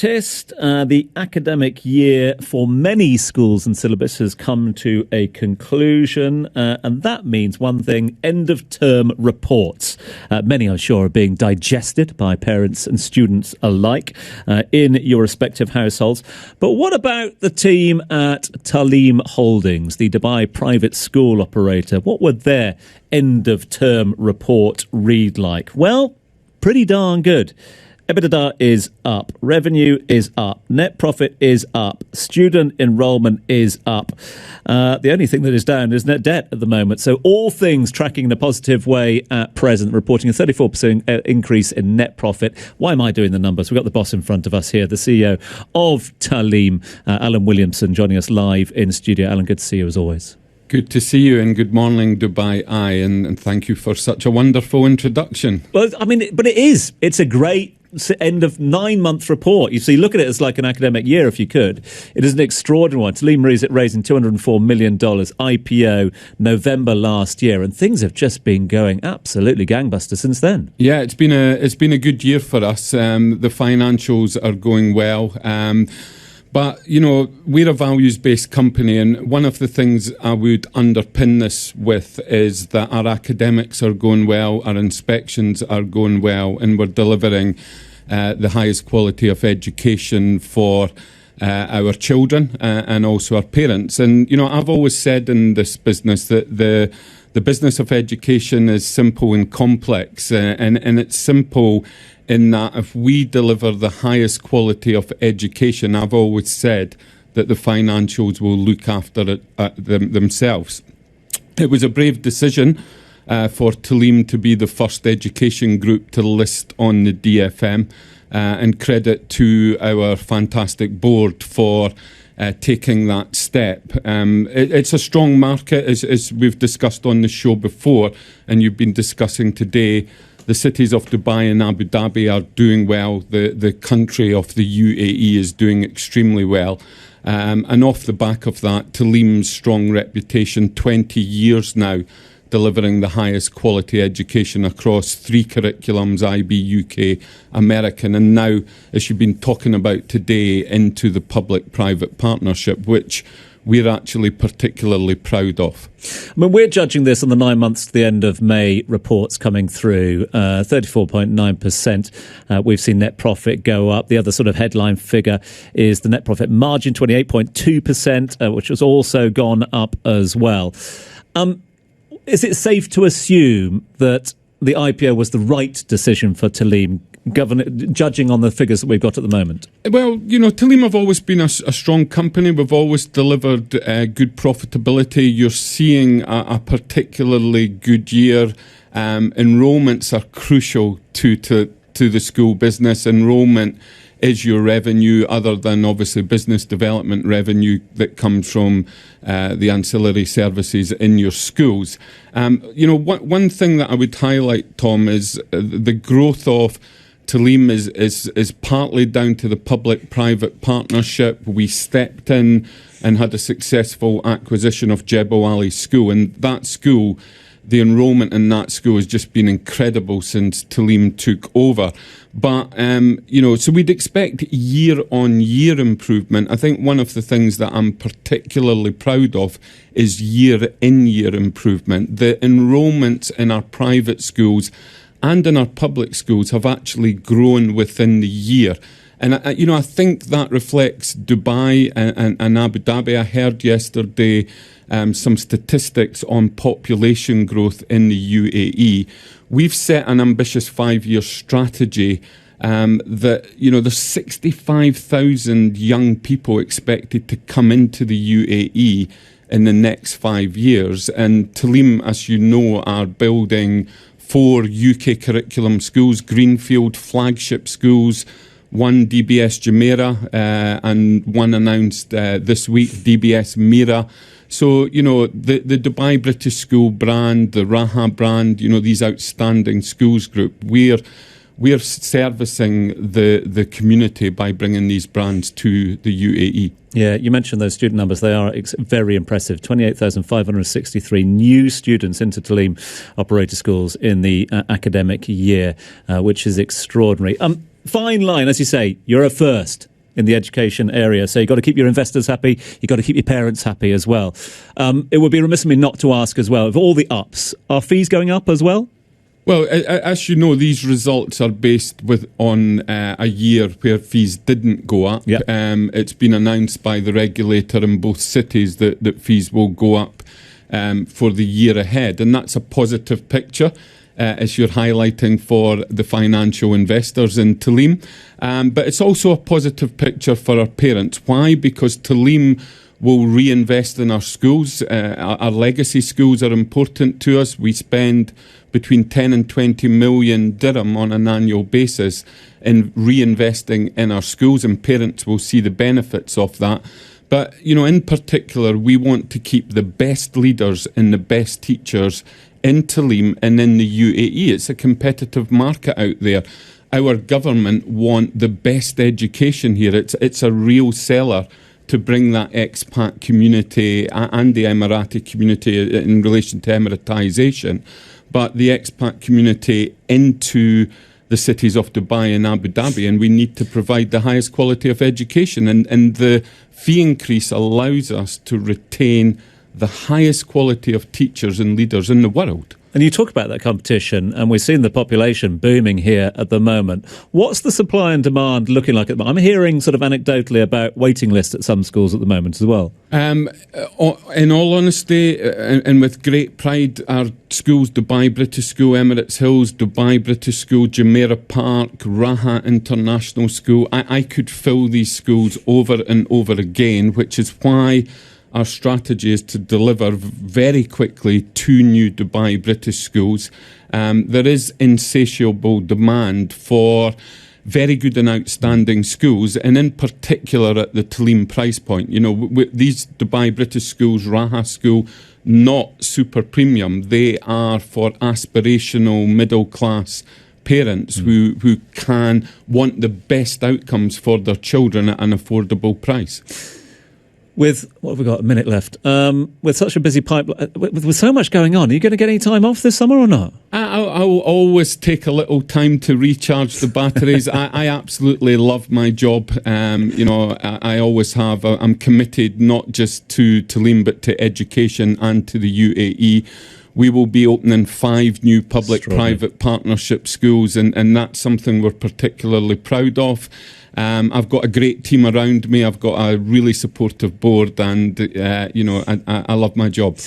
The academic year for many schools and syllabus has come to a conclusion, and that means one thing: end-of-term reports. Many, I'm sure, are being digested by parents and students alike in your respective households. But what about the team at Taaleem Holdings, the Dubai private school operator? What would their end-of-term report read like? Well, pretty darn good. EBITDA is up, revenue is up, net profit is up, student enrolment is up. The only thing that is down is net debt at the moment. So all things tracking in a positive way at present, reporting a 34% increase in net profit. Why am I doing the numbers? We've got the boss in front of us here, the CEO of Taaleem, Alan Williamson, joining us live in studio. Alan, good to see you as always. Good to see you, and good morning, Dubaieye, and thank you for such a wonderful introduction. Well, I mean, but it is. It's a great end of 9-month report. You see, look at it as like an academic year, if you could. It is an extraordinary one. Taaleem is raising $204 million, IPO November last year, and things have just been going absolutely gangbusters since then. Yeah, it's been a good year for us. The financials are going well. But, you know, we're a values-based company, and one of the things I would underpin this with is that our academics are going well, our inspections are going well, and we're delivering the highest quality of education for our children and also our parents. And, you know, I've always said in this business that the business of education is simple and complex, and it's simple in that if we deliver the highest quality of education, I've always said that the financials will look after themselves. It was a brave decision for Taaleem to be the first education group to list on the DFM, and credit to our fantastic board for taking that step. It's a strong market, as we've discussed on the show before, and you've been discussing today. The cities of Dubai and Abu Dhabi are doing well. The country of the UAE is doing extremely well. And off the back of that, Taaleem's strong reputation, 20 years now, delivering the highest quality education across 3 curriculums, IB, UK, American, and now, as you've been talking about today, into the public-private partnership, which we're actually particularly proud of. I mean, we're judging this on the 9 months to the end of May reports coming through, 34.9%. We've seen net profit go up. The other sort of headline figure is the net profit margin, 28.2%, which has also gone up as well. Is it safe to assume that the IPO was the right decision for Taaleem, judging on the figures that we've got at the moment? Well, you know, Taaleem have always been a strong company. We've always delivered good profitability. You're seeing a particularly good year. Enrolments are crucial to the school business. Enrolment is your revenue, other than obviously business development revenue that comes from the ancillary services in your schools. You know, one thing that I would highlight, Tom, is the growth of Taaleem is partly down to the public-private partnership. We stepped in and had a successful acquisition of Jebel Ali School, and that school, the enrolment in that school has just been incredible since Taaleem took over. But, you know, so we'd expect year-on-year improvement. I think one of the things that I'm particularly proud of is year-in-year improvement. The enrolments in our private schools and in our public schools have actually grown within the year. And, you know, I think that reflects Dubai and Abu Dhabi. I heard yesterday some statistics on population growth in the UAE. We've set an ambitious 5-year strategy that, you know, there's 65,000 young people expected to come into the UAE in the next 5 years. And Taaleem, as you know, are building 4 UK curriculum schools, greenfield flagship schools, 1 DBS Jumeirah, and 1 announced this week, DBS Mira. So, you know, the Dubai British School brand, the Raha brand, you know, these outstanding schools group, we're servicing the community by bringing these brands to the UAE. Yeah, you mentioned those student numbers. They are very impressive. 28,563 new students into Taaleem operator schools in the academic year, which is extraordinary. fine line, as you say, you're a first in the education area, so you've got to keep your investors happy, you've got to keep your parents happy as well. It would be remiss of me not to ask as well, of all the ups, are fees going up as well? Well, as you know, these results are based on a year where fees didn't go up. Yep. It's been announced by the regulator in both cities that fees will go up for the year ahead, and that's a positive picture, as you're highlighting, for the financial investors in Taaleem. But it's also a positive picture for our parents. Why? Because Taaleem will reinvest in our schools. Our legacy schools are important to us. We spend between 10 and 20 million dirham on an annual basis in reinvesting in our schools, and parents will see the benefits of that. But, in particular, we want to keep the best leaders and the best teachers in Taaleem and in the UAE. It's a competitive market out there. Our government want the best education here. It's a real seller to bring that expat community and the Emirati community in relation to Emiratisation, but the expat community into the cities of Dubai and Abu Dhabi, and we need to provide the highest quality of education. And the fee increase allows us to retain the highest quality of teachers and leaders in the world. And you talk about that competition, and we're seeing the population booming here at the moment. What's the supply and demand looking like at the moment? I'm hearing sort of anecdotally about waiting lists at some schools at the moment as well. In all honesty, and with great pride, our schools, Dubai British School, Emirates Hills, Dubai British School, Jumeirah Park, Raha International School, I could fill these schools over and over again, which is why our strategy is to deliver very quickly 2 new Dubai British schools. There is insatiable demand for very good and outstanding schools, and in particular at the Taaleem price point. These Dubai British schools, Raha School, not super premium. They are for aspirational middle class parents who can want the best outcomes for their children at an affordable price. With, what have we got, a minute left, with such a busy pipeline, with so much going on, are you going to get any time off this summer or not? I'll always take a little time to recharge the batteries. I absolutely love my job. I always have. I'm committed not just to Taaleem, but to education and to the UAE. We will be opening 5 new public-private partnership schools, and that's something we're particularly proud of. I've got a great team around me. I've got a really supportive board, and I love my job.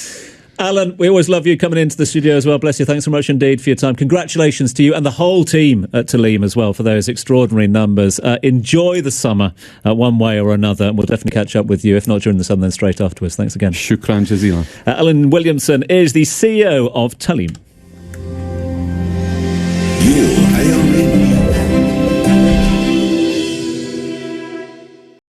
Alan, we always love you coming into the studio as well. Bless you. Thanks so much indeed for your time. Congratulations to you and the whole team at Taaleem as well for those extraordinary numbers. Enjoy the summer one way or another, and we'll definitely catch up with you, if not during the summer, then straight afterwards. Thanks again. Shukran jazeelan. Alan Williamson is the CEO of Taaleem.